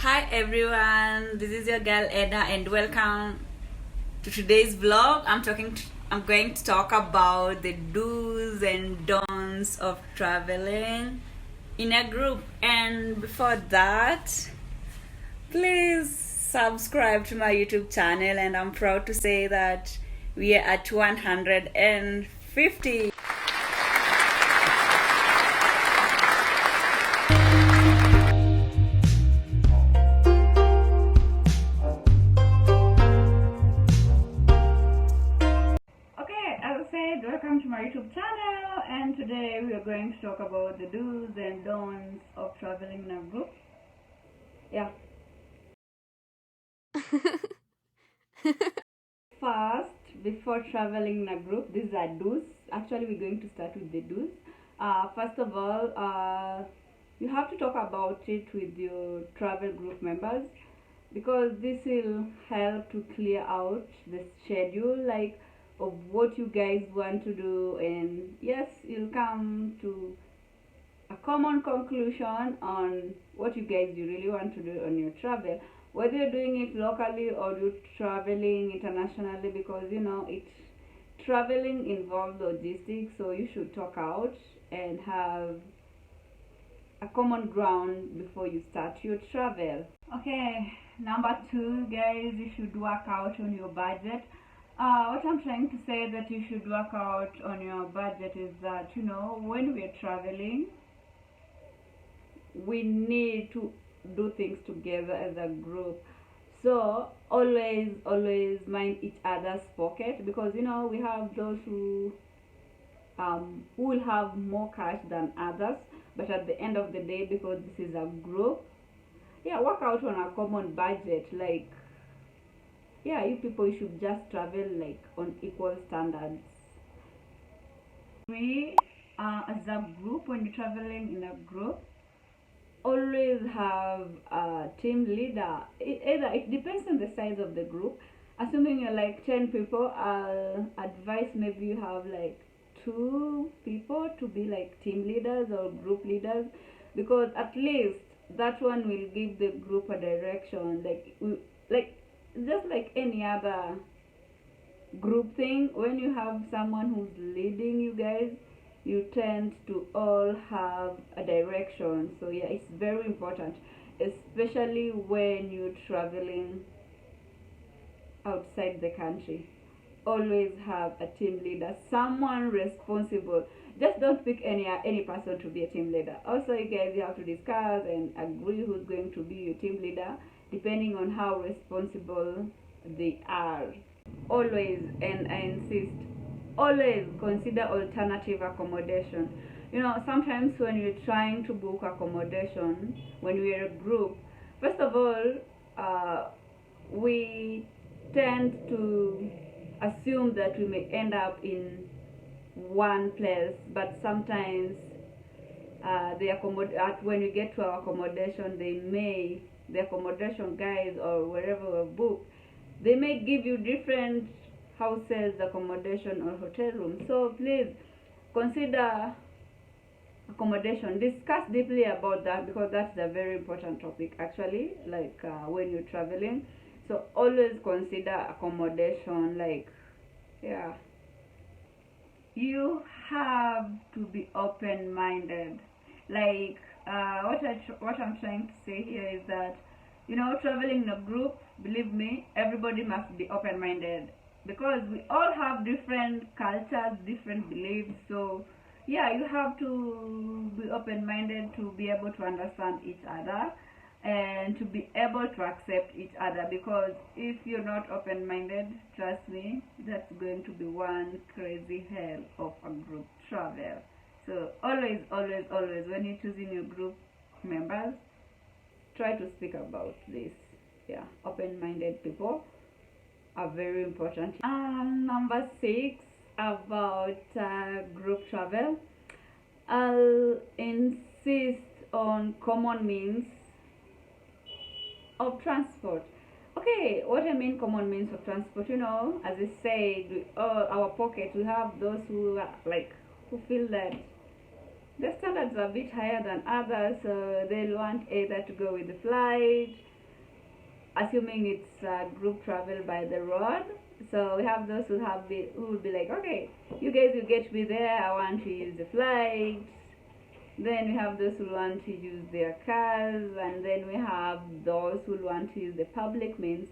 Hi everyone, this is your girl Edna and welcome to today's vlog. I'm going to talk about the do's and don'ts of traveling in a group. And before that, please subscribe to my YouTube channel, and I'm proud to say that we are at 150. As I said, welcome to my YouTube channel, and today we are going to talk about the do's and don'ts of traveling in a group. Yeah. First, before traveling in a group, these are do's. Actually, we're going to start with the do's. First of all, you have to talk about it with your travel group members, because this will help to clear out the schedule, like of what you guys want to do, and yes, you'll come to a common conclusion on what you guys you really want to do on your travel, whether you're doing it locally or you're traveling internationally, because it traveling involves logistics, so you should talk out and have a common ground before you start your travel. Okay, number two, guys, you should work out on your budget. What I'm trying to say that you should work out on your budget is that when we're traveling, we need to do things together as a group. So always mind each other's pocket, because we have those who will have more cash than others, but at the end of the day, because this is a group, yeah, work out on a common budget. Like, yeah, you people should just travel like on equal standards. We, as a group, when you're traveling in a group, always have a team leader. It depends on the size of the group. Assuming you're like 10 people, I'll advise maybe you have like 2 people to be like team leaders or group leaders, because at least that one will give the group a direction. Like just like any other group thing, when you have someone who's leading you guys, you tend to all have a direction. So yeah, it's very important, especially when you're traveling outside the country. Always have a team leader, someone responsible. Just don't pick any person to be a team leader. Also, you guys, you have to discuss and agree who's going to be your team leader, depending on how responsible they are. Always, and I insist, always consider alternative accommodation. Sometimes when you're trying to book accommodation, when we're a group, first of all, we tend to assume that we may end up in one place, but sometimes when we get to our accommodation, the accommodation guys or wherever we book, they may give you different houses, accommodation, or hotel rooms. So please consider accommodation. Discuss deeply about that, because that's a very important topic actually, like when you're traveling. So always consider accommodation. Like, yeah, you have to be open-minded. Like, what I'm trying to say here is that traveling in a group, believe me, everybody must be open-minded, because we all have different cultures, different beliefs. So yeah, you have to be open-minded to be able to understand each other and to be able to accept each other, because if you're not open-minded, trust me, that's going to be one crazy hell of a group travel. So always when you're choosing your group members, try to speak about this. Yeah, open-minded people are very important. Number 6, about group travel, I'll insist on common means of transport. Okay, what I mean common means of transport, as I said, all our pocket, we have those who are like, who feel that the standards are a bit higher than others, so they'll want either to go with the flight, assuming it's group travel by the road. So we have those who will be like, okay, you guys will get me there. I want to use the flight. Then we have those who want to use their cars, and then we have those who want to use the public means.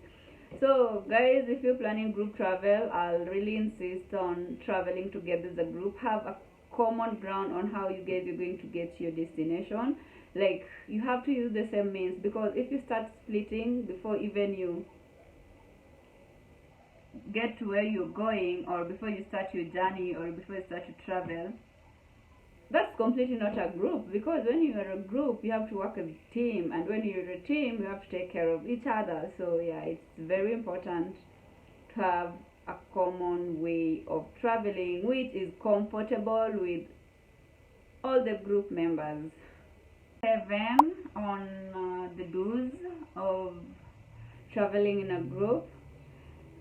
So guys, if you're planning group travel, I'll really insist on traveling together as a group. Have a common ground on how you guys are going to get to your destination. Like, you have to use the same means, because if you start splitting before even you get to where you're going, or before you start your journey, or before you start to travel, that's completely not a group. Because when you're a group, you have to work as a team, and when you're a team, you have to take care of each other. So yeah, it's very important to have a common way of traveling which is comfortable with all the group members. 7 on the do's of traveling in a group.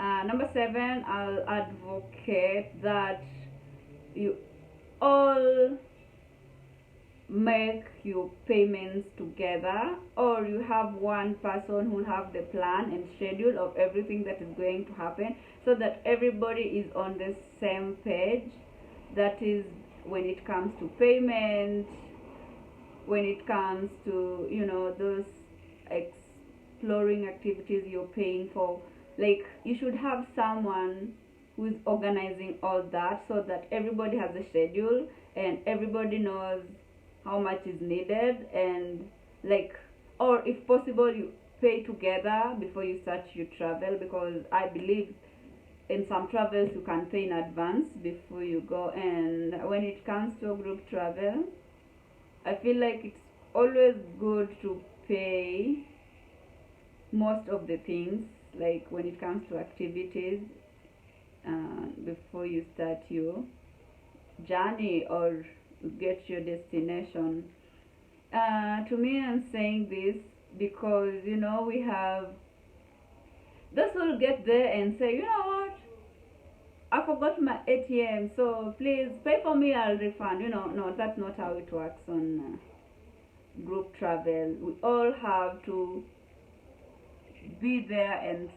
Number 7, I'll advocate that you all make your payments together, or you have one person who have the plan and schedule of everything that is going to happen, so that everybody is on the same page. That is, when it comes to payment, when it comes to, you know, those exploring activities you're paying for. Like, you should have someone who's organizing all that, so that everybody has a schedule and everybody knows how much is needed. And like, or if possible, you pay together before you start your travel, because I believe in some travels you can pay in advance before you go. And when it comes to a group travel, I feel like it's always good to pay most of the things, like when it comes to activities, before you start your journey or get your destination. To me, I'm saying this because, you know, we have those who get there and say, you know what, I forgot my ATM, so please pay for me, I'll refund. You know, no, that's not how it works on group travel. We all have to be there and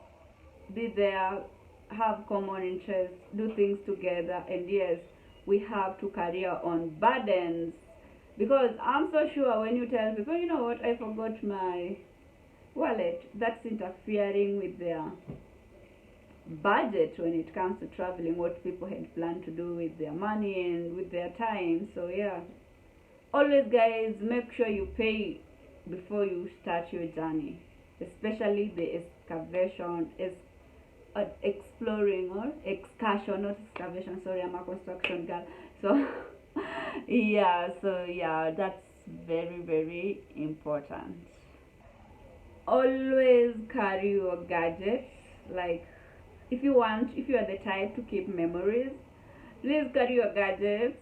be there, have common interests, do things together, and yes, we have to carry our own burdens. Because I'm so sure when you tell people, you know what, I forgot my wallet, that's interfering with their budget when it comes to traveling, what people had planned to do with their money and with their time. So yeah, always guys, make sure you pay before you start your journey, especially the excavation, exploring, or excursion, not excavation, sorry, I'm a construction girl. So yeah, so yeah, that's very, very important. Always carry your gadgets. Like, if you are the type to keep memories, please carry your gadgets,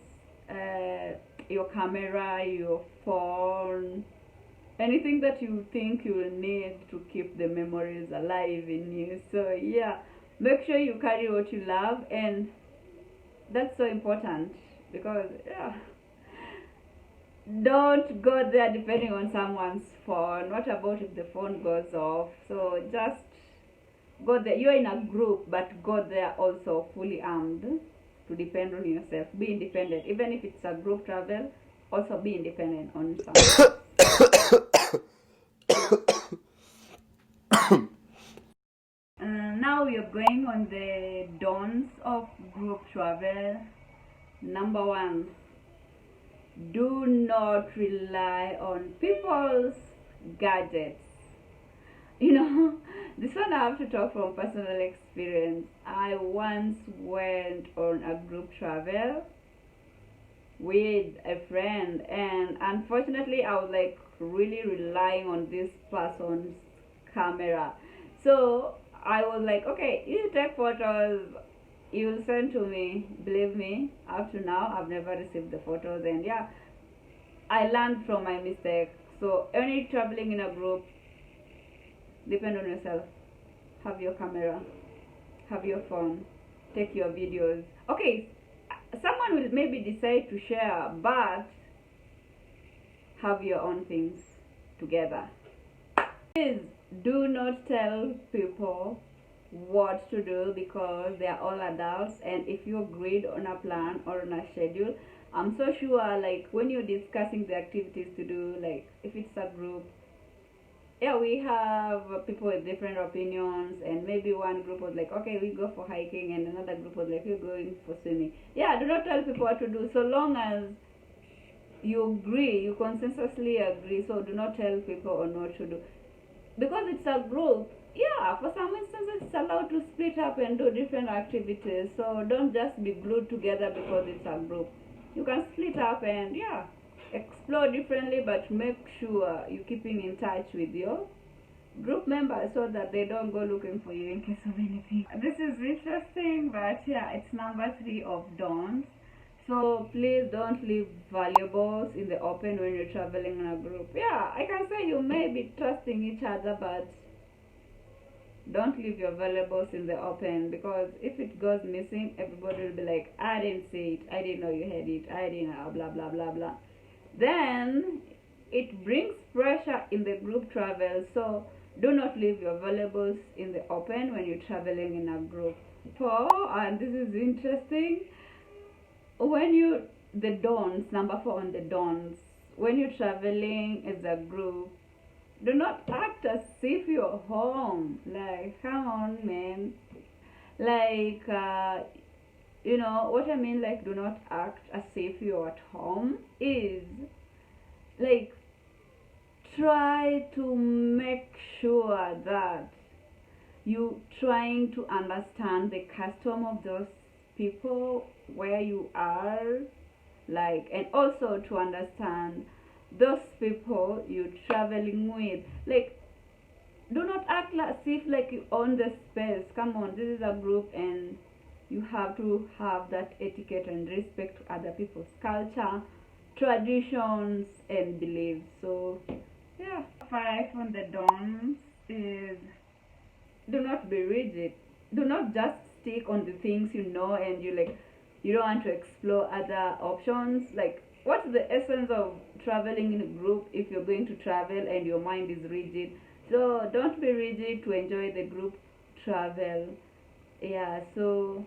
your camera, your phone, anything that you think you will need to keep the memories alive in you. So yeah, make sure you carry what you love, and that's so important. Because yeah, don't go there depending on someone's phone. What about if the phone goes off? So just go there. You're in a group, but go there also fully armed to depend on yourself. Be independent. Even if it's a group travel, also be independent on someone. Now we are going on the dawns of group travel. Number 1, do not rely on people's gadgets. You know, this one I have to talk from personal experience. I once went on a group travel with a friend, and unfortunately I was like really relying on this person's camera. So I was like, okay, you take photos, you'll send to me. Believe me, up to now I've never received the photos, and yeah, I learned from my mistake. So any traveling in a group, depend on yourself. Have your camera, have your phone, take your videos. Okay, someone will maybe decide to share, but have your own things together. Please Do not tell people what to do because they are all adults, and if you agreed on a plan or on a schedule, I'm so sure like when you're discussing the activities to do, like if it's a group, yeah, we have people with different opinions, and maybe one group was like, okay, we go for hiking, and another group was like, we're going for swimming. Yeah, do not tell people what to do so long as you agree, you consensusly agree. So do not tell people on what to do because it's a group. Yeah, for some instances it's allowed to split up and do different activities, so don't just be glued together because it's a group. You can split up and, yeah, explore differently, but make sure you're keeping in touch with your group members so that they don't go looking for you in case of anything. This is interesting, but yeah, it's number 3 of don'ts. So please don't leave valuables in the open when you're traveling in a group. Yeah, I can say you may be trusting each other, but don't leave your valuables in the open, because if it goes missing, everybody will be like, I didn't see it, I didn't know you had it, I didn't know, blah blah blah blah. Then it brings pressure in the group travel. So do not leave your valuables in the open when you're traveling in a group. 4, and this is interesting, when you, the don'ts, number 4 on the don'ts, when you're traveling as a group, do not act as if you're home. Like, come on, man. Like, you know what I mean? Like, do not act as if you're at home is like, try to make sure that you trying to understand the custom of those people where you are, like, and also to understand those people you're traveling with. Like, do not act as if like you own the space. Come on, this is a group, and you have to have that etiquette and respect to other people's culture, traditions, and beliefs. So yeah, 5 on the don'ts is, do not be rigid. Do not just stick on the things you know, and you like, you don't want to explore other options. Like, what's the essence of traveling in a group if you're going to travel and your mind is rigid? So don't be rigid to enjoy the group travel. Yeah, so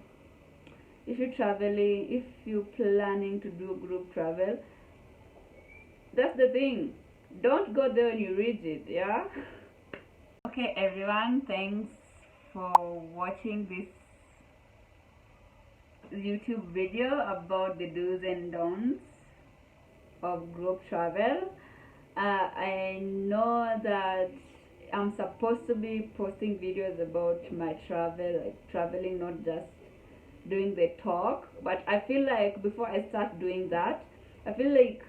if you're traveling, if you're planning to do group travel, that's the thing, don't go there when you're rigid. Yeah. Okay, everyone, thanks for watching this YouTube video about the do's and don'ts of group travel. I know that I'm supposed to be posting videos about my travel, like traveling, not just doing the talk, but I feel like before I start doing that, I feel like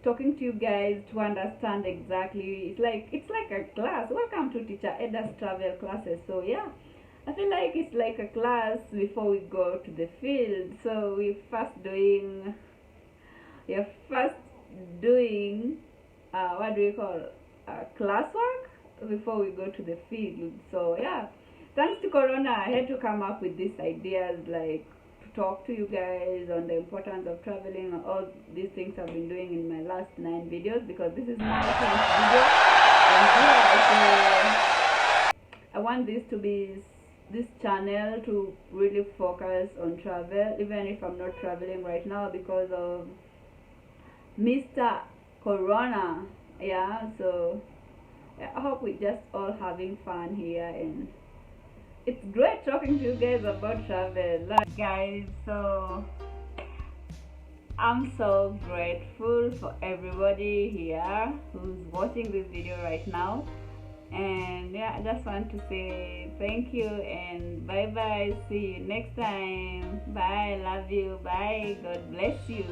talking to you guys to understand exactly, it's like a class. Welcome to Teacher Eda's travel classes. So yeah, I feel like it's like a class before we go to the field. So we're first doing what do we call, classwork before we go to the field. So yeah, thanks to Corona, I had to come up with these ideas, like to talk to you guys on the importance of traveling and all these things I've been doing in my last 9 videos, because this is my 10th video. And yeah, so I want this channel to really focus on travel, even if I'm not traveling right now because of Mr. Corona. Yeah, so I hope we're just all having fun here, and it's great talking to you guys about travel. Like, guys, so I'm so grateful for everybody here who's watching this video right now. And yeah, I just want to say thank you and bye bye. See you next time. Bye. Love you. Bye. God bless you.